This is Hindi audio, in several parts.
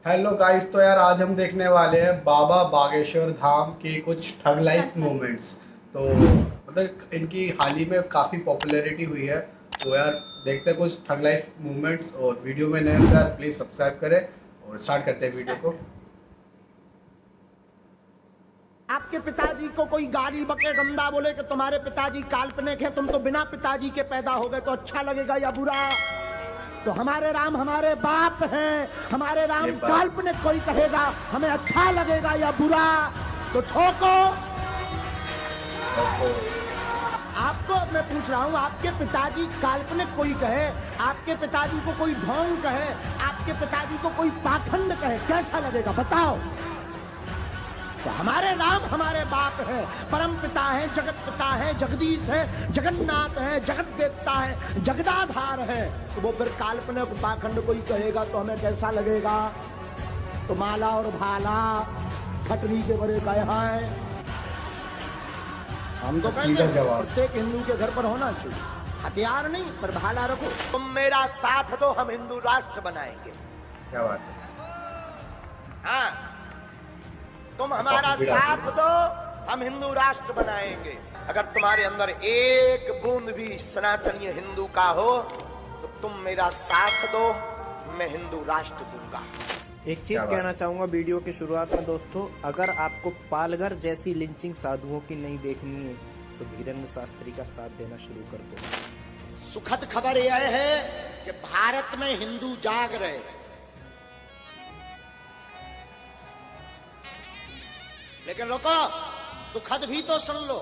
हेलो गाइस, तो यार आज हम देखने वाले हैं बाबा बागेश्वर धाम की कुछ ठग लाइफ मोमेंट्स। तो मतलब इनकी हाल ही में काफ़ी पॉपुलैरिटी हुई है। तो यार देखते हैं कुछ ठग लाइफ मोमेंट्स। और वीडियो में नए हो यार प्लीज़ सब्सक्राइब करें और स्टार्ट करते हैं वीडियो को। आपके पिताजी को कोई गाली बके गंदा बोले कि तुम्हारे पिताजी काल्पनिक है, तुम तो बिना पिताजी के पैदा हो गए, तो अच्छा लगेगा या बुरा? तो हमारे राम हमारे बाप हैं, हमारे राम काल्पनिक कोई कहेगा हमें अच्छा लगेगा या बुरा? तो ठोको। आपको मैं पूछ रहा हूँ, आपके पिताजी काल्पनिक कोई कहे, आपके पिताजी को कोई ढोंग कहे, आपके पिताजी को कोई पाखंड कहे, कैसा लगेगा बताओ? तो हमारे राम हमारे बाप है, परम पिता है, जगत पिता है, जगदीश है, जगन्नाथ है, जगत देवता है, जगदाधार है। तो वो फिर काल्पनिक पाखंड कोई कहेगा तो हमें कैसा लगेगा? तो माला और भाला खटरी के बड़े कहे हैं। हम तो कहते हैं प्रत्येक हिंदू के घर पर होना चाहिए, हथियार नहीं पर भाला रखो। तुम मेरा साथ दो, हम हिंदू राष्ट्र बनाएंगे। क्या बात है? हाँ, तुम हमारा साथ दो, हम हिंदू राष्ट्र बनाएंगे। अगर तुम्हारे अंदर एक बूंद भी सनातनीय हिंदू का हो तो तुम मेरा साथ दो, मैं हिंदू राष्ट्र दूंगा। एक चीज कहना चाहूंगा वीडियो की शुरुआत में दोस्तों, अगर आपको पालघर जैसी लिंचिंग साधुओं की नहीं देखनी है तो धीरेन्द्र शास्त्री का साथ देना शुरू कर दो। सुखद खबर यह है कि भारत में हिंदू जाग रहे। लेकिन रुको, दुखद भी तो सुन लो।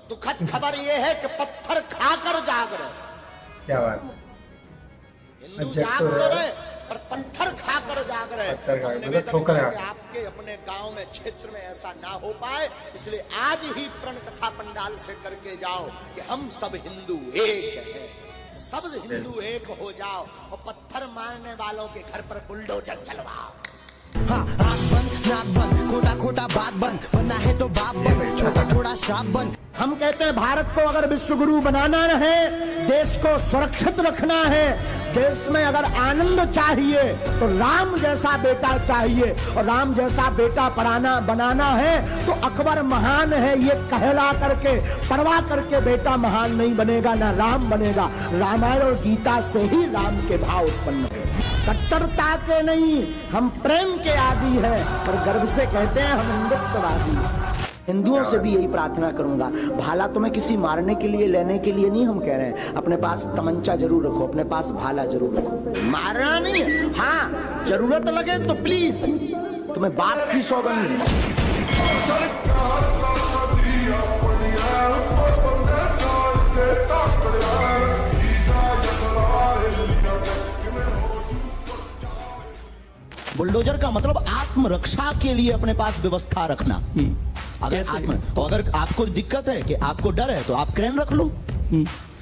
दुखद खबर यह है कि पत्थर खाकर जाग रहे। क्या बात है? हिंदू जाग तो रहे पर पत्थर खाकर जाग रहे। आपके अपने गांव में, क्षेत्र में ऐसा ना हो पाए, इसलिए आज ही प्रण कथा पंडाल से करके जाओ कि हम सब हिंदू एक हैं। सब हिंदू एक हो जाओ और पत्थर मारने वालों के घर पर बुलडोजर चलवाओ। हाँ, आँख बंद, नाक बंद, खोटा खोटा बात बंद, बनना है तो बाप बंद, छोटा थोड़ा श्राप बंद। हम कहते हैं भारत को अगर विश्व गुरु बनाना है, देश को सुरक्षित रखना है, देश में अगर आनंद चाहिए तो राम जैसा बेटा चाहिए, और राम जैसा बेटा बनाना है तो अकबर महान है ये कहला करके, परवाह करके बेटा महान नहीं बनेगा, ना राम बनेगा। रामायण और गीता से ही राम के भाव उत्पन्न हुए। कट्टरता के नहीं, हम प्रेम के आदी है, पर गर्व से कहते हैं हम हिंदुत्ववादी हैं। हिंदुओं से भी यही प्रार्थना करूंगा, भाला तुम्हें किसी मारने के लिए, लेने के लिए नहीं हम कह रहे हैं, अपने पास तमंचा जरूर रखो, अपने पास भाला जरूर रखो। मारना नहीं, हाँ जरूरत लगे तो प्लीज, तुम्हें बाप की सौगंध है। बुलडोजर का मतलब आत्मरक्षा के लिए अपने पास व्यवस्था रखना। अगर आपको दिक्कत है कि आपको डर है तो आप क्रेन रख लो।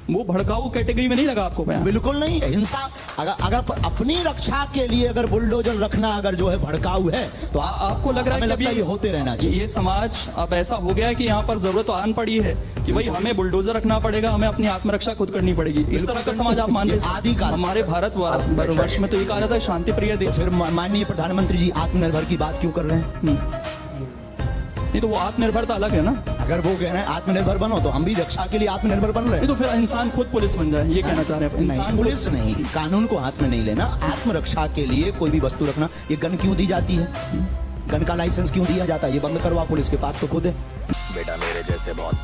वो भड़काऊ कैटेगरी में नहीं लगा आपको? बिल्कुल नहीं। हिंसा अगर अपनी रक्षा के लिए अगर बुलडोजर रखना अगर जो है भड़काऊ है तो आपको लग रहा है कि ये होते रहना चाहिए। ये समाज अब ऐसा हो गया है कि यहाँ पर जरूरत तो आन पड़ी है कि भाई हमें बुलडोजर रखना पड़ेगा, हमें अपनी आत्मरक्षा खुद करनी पड़ेगी। इस तरह का समाज आप मान रहे? आदिकाल हमारे भारत वर्ष में तो ये कहा जाता है शांति प्रिय देश। फिर माननीय प्रधानमंत्री जी आत्मनिर्भर की बात क्यों कर रहे हैं? नहीं तो वो आत्मनिर्भरता अलग है ना। अगर वो कह रहे हैं आत्मनिर्भर बनो तो हम भी रक्षा के लिए आत्मनिर्भर बन रहे हैं। तो फिर इंसान खुद पुलिस बन जाए, ये कहना चाह रहे हैं? इंसान पुलिस नहीं, कानून को हाथ में नहीं लेना। आत्मरक्षा के लिए कोई भी वस्तु रखना। ये गन क्यों दी जाती है? गन का लाइसेंस क्यों दिया जाता है? ये बंद करवा, पुलिस के पास तो खुद है। बेटा मेरे जैसे बहुत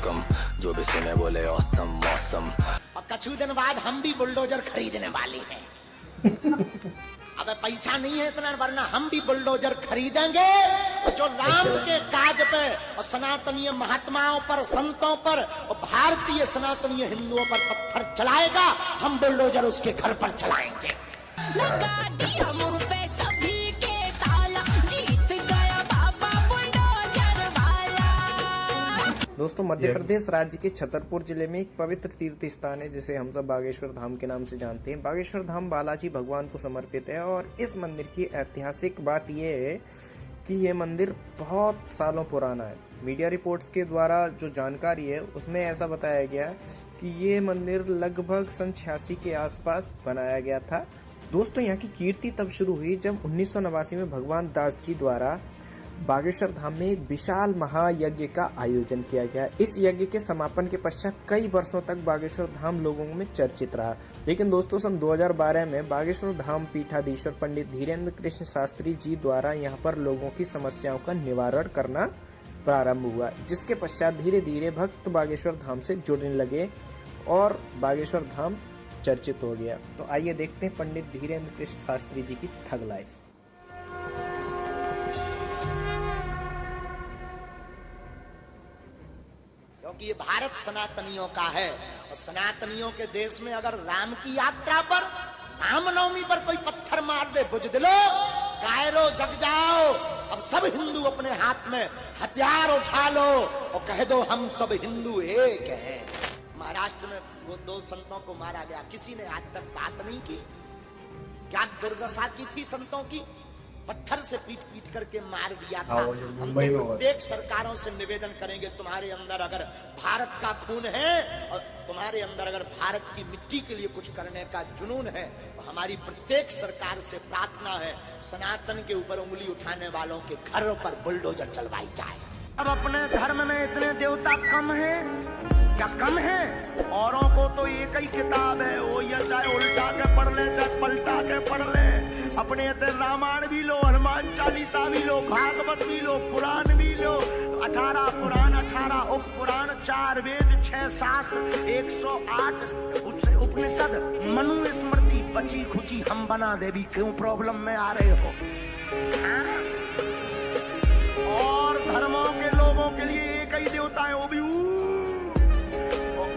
कम, जो भी सुने बोले ऑसम मौसम। और कुछ दिन बाद हम भी बुलडोजर खरीदने वाले हैं। अब पैसा नहीं है इतना, वरना हम भी बुलडोजर खरीदेंगे और जो राम के काज पे और सनातनीय महात्माओं पर, संतों पर और भारतीय सनातनीय हिंदुओं पर पत्थर चलाएगा, हम बुलडोजर उसके घर पर चलाएंगे। लगा दिया मुंह पे सभी के ताला, जीत गया बाबा बुलडोजर वाला। दोस्तों, मध्य प्रदेश राज्य के छतरपुर जिले में एक पवित्र तीर्थ स्थान है जिसे हम सब बागेश्वर धाम के नाम से जानते हैं। बागेश्वर धाम बालाजी भगवान को समर्पित है और इस मंदिर की ऐतिहासिक बात यह है कि ये मंदिर बहुत सालों पुराना है। मीडिया रिपोर्ट्स के द्वारा जो जानकारी है उसमें ऐसा बताया गया कि ये मंदिर लगभग सन 86 के आसपास बनाया गया था दोस्तों यहाँ की कीर्ति तब शुरू हुई जब 1989 में भगवान दास जी द्वारा बागेश्वर धाम में एक विशाल महायज्ञ का आयोजन किया गया। इस यज्ञ के समापन के पश्चात कई वर्षों तक बागेश्वर धाम लोगों में चर्चित रहा। लेकिन दोस्तों सन 2012 में बागेश्वर धाम पीठाधीश्वर पंडित धीरेन्द्र कृष्ण शास्त्री जी द्वारा यहाँ पर लोगों की समस्याओं का निवारण करना प्रारंभ हुआ, जिसके पश्चात धीरे धीरे भक्त बागेश्वर धाम से जुड़ने लगे और बागेश्वर धाम चर्चित हो गया। तो आइए देखते हैं पंडित धीरेन्द्र कृष्ण शास्त्री जी की थग लाइफ। क्योंकि ये भारत सनातनियों का है और सनातनियों के देश में अगर राम की यात्रा पर रामनवमी पर कोई पत्थर मार दे, बुजदिलो कायरो जग जाओ, अब सब हिंदू अपने हाथ में हथियार उठा लो और कह दो हम सब हिंदू एक हैं। महाराष्ट्र में वो 2 संतों को मारा गया, किसी ने आज तक बात नहीं की। क्या दुर्दशा की थी संतों की, पत्थर से पीट पीट करके मार दिया था। हम तो प्रत्येक सरकारों से निवेदन करेंगे, तुम्हारे अंदर अगर भारत का खून है और तुम्हारे अंदर अगर भारत की मिट्टी के लिए कुछ करने का जुनून है, तो हमारी प्रत्येक सरकार से प्रार्थना है सनातन के ऊपर उंगली उठाने वालों के घरों पर बुलडोजर चलवाई जाए। अब अपने धर्म में इतने देवता कम है क्या? कम है। औरों को तो एक ही किताब है, वो ये चाहे उल्टा के पढ़ ले चाहे पलटा के पढ़ ले। अपने रामायण भी लो, हनुमान चालीसा भी लो, भागवत भी लो, पुराण भी लो। 18 पुराण, 18 उप पुराण, 4 वेद, 6 शास्त्र, 108 उपनिषद, मनु स्मृति, बची खुची हम बना देवी। क्यों प्रॉब्लम में आ रहे हो? और धर्मों के लोगों के लिए एक ही देवता है, वो भी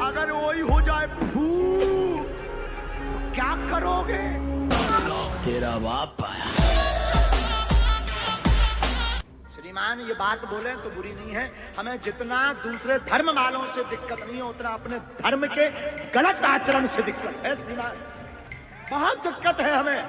अगर वही हो जाए फू, तो क्या करोगे? तेरा बाप आया। श्रीमान ये बात बोले तो बुरी नहीं है, हमें जितना दूसरे धर्म वालों से दिक्कत नहीं है उतना अपने धर्म के गलत आचरण से दिक्कत है। श्रीमान बहुत दिक्कत है, हमें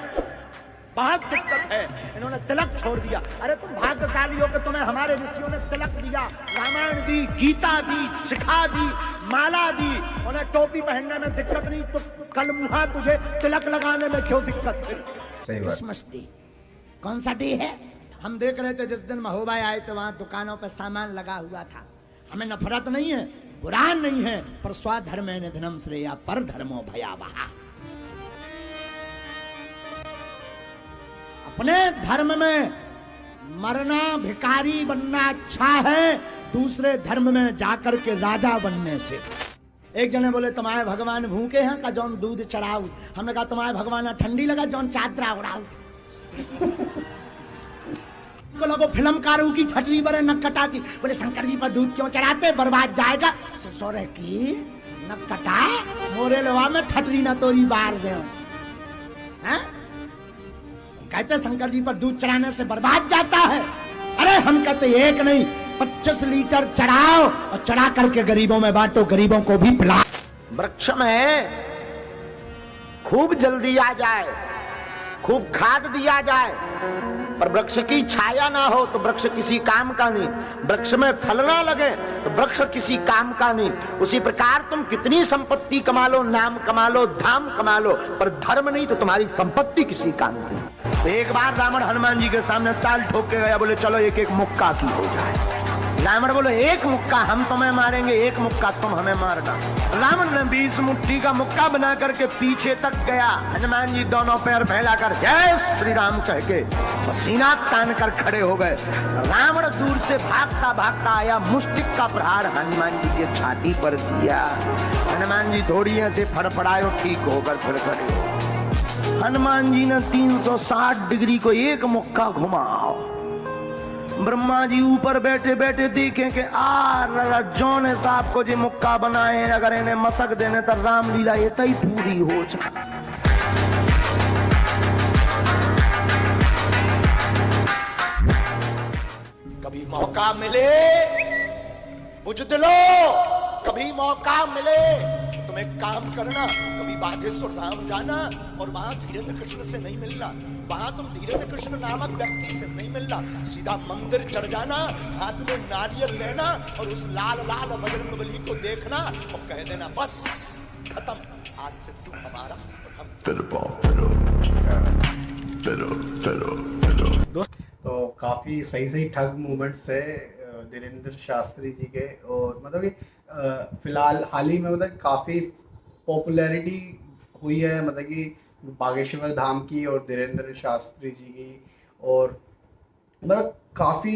बहुत दिक्कत है। इन्होंने तिलक छोड़ दिया। अरे तुम भाग्यशाली हो कि तुम्हें हमारे ऋषियों ने तिलक दिया, रामायण दी, गीता दी, सिखा दी, माला दी। उन्हें टोपी पहनने में दिक्कत नहीं, तो कल मुहा तुझे तिलक लगाने में क्यों दिक्कत है? क्रिसमस डे कौन सा डे है? हम देख रहे थे जिस दिन महोबा आए थे वहां दुकानों पर सामान लगा हुआ था। हमें नफरत नहीं है, बुरा नहीं है, पर स्वाधर्मे निधनम श्रेया पर धर्मो भयावहा। अपने धर्म में मरना, भिखारी बनना अच्छा है, दूसरे धर्म में जाकर के राजा बनने से। एक जने बोले तुम्हारे भगवान भूखे हैं का जौन दूध चढ़ाऊ। हमने कहा तुम्हारे भगवान ठंडी लगा जौन चादरा उड़ाऊ। को लगो फिल्मकारों की छटरी बरे नक कटा की। बोले शंकर जी पर दूध क्यों चढ़ाते, बर्बाद जाएगा। ससुर की नक कटा मोरे लवा में छटरी न तोरी बार दे। कहते शंकर जी पर दूध चढ़ाने से बर्बाद जाता है। अरे हम कहते एक नहीं 25 लीटर चढ़ाओ और चढ़ा करके गरीबों में बांटो, गरीबों को भी पिलाओ। वृक्ष में खूब जल्दी आ जाए, खूब खाद दिया जाए, पर वृक्ष की छाया ना हो तो वृक्ष किसी काम का नहीं। वृक्ष में फल ना लगे तो वृक्ष किसी काम का नहीं। उसी प्रकार तुम कितनी संपत्ति कमा लो, नाम कमा लो, धाम कमा लो, पर धर्म नहीं तो तुम्हारी संपत्ति किसी काम की नहीं। तो एक बार रावण हनुमान जी के सामने ताल ठोक के गया, बोले चलो एक एक मुक्का की हो जाए। रावण बोले एक मुक्का हम तुम्हें मारेंगे, एक मुक्का तुम हमें मारना। रावण ने 20 मुट्ठी का मुक्का बना करके पीछे तक गया। हनुमान जी दोनों पैर फैलाकर जय श्री राम कह के सीना तान कर खड़े हो गए। रावण दूर से भागता भागता आया, मुष्टिक का प्रहार हनुमान जी की छाती पर किया। हनुमान जी थोड़ी ऐसे फड़फड़ाए, ठीक होकर फिर खड़े हो। हनुमान जी ने 360 डिग्री को एक मुक्का घुमाओ। ब्रह्मा जी ऊपर बैठे बैठे देखें कि जौन साहब को जी मुक्का बनाए, अगर इन्हें मसक देने तो रामलीला ये तई पूरी हो जाए। कभी मौका मिले बुझदिलो, कभी मौका मिले तुम एक काम करना, कभी बागेश्वर धाम जाना और वहां धीरेन्द्र कृष्ण से नहीं मिलना, वहां तुम धीरेन्द्र कृष्ण नामक व्यक्ति से नहीं मिलना, सीधा मंदिर चढ़ जाना, हाथ में नारियल लेना और उस लाल लाल बजरंगबली को देखना और कह देना बस खत्म, आज से तू हमारा और हम। तो काफ़ी सही सही ठग मूवमेंट्स है धीरेन्द्र शास्त्री जी के। और मतलब कि फिलहाल हाल ही में मतलब काफ़ी पॉपुलैरिटी हुई है मतलब कि बागेश्वर धाम की और धीरेन्द्र शास्त्री जी की। और मतलब काफ़ी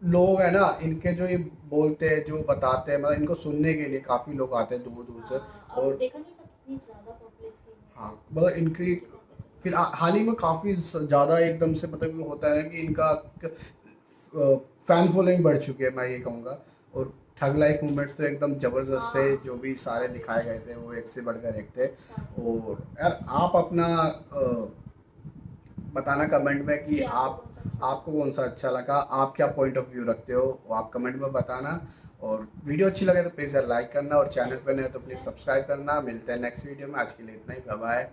लोग हैं ना इनके जो ये बोलते हैं जो बताते हैं मतलब इनको सुनने के लिए काफ़ी लोग आते हैं दूर दूर से। और देखा नहीं था कितनी ज्यादा पॉपुलैरिटी हाँ मतलब इनकी फिलहाल हाल ही में काफ़ी ज़्यादा एकदम से मतलब कि होता है ना कि इनका फैन फॉलोइंग बढ़ चुकी है मैं ये कहूँगा। और ठग लाइफ मूवमेंट्स तो एकदम ज़बरदस्त थे, जो भी सारे दिखाए गए थे वो एक से बढ़कर एक थे। और यार आप अपना बताना कमेंट में कि आपको कौन सा अच्छा लगा, आप क्या पॉइंट ऑफ व्यू रखते हो वो आप कमेंट में बताना। और वीडियो अच्छी लगे तो प्लीज़ यार लाइक करना और चैनल पर नए हो तो प्लीज़ सब्सक्राइब करना। मिलते हैं नेक्स्ट वीडियो में, आज के लिए इतना ही, बाय बाय।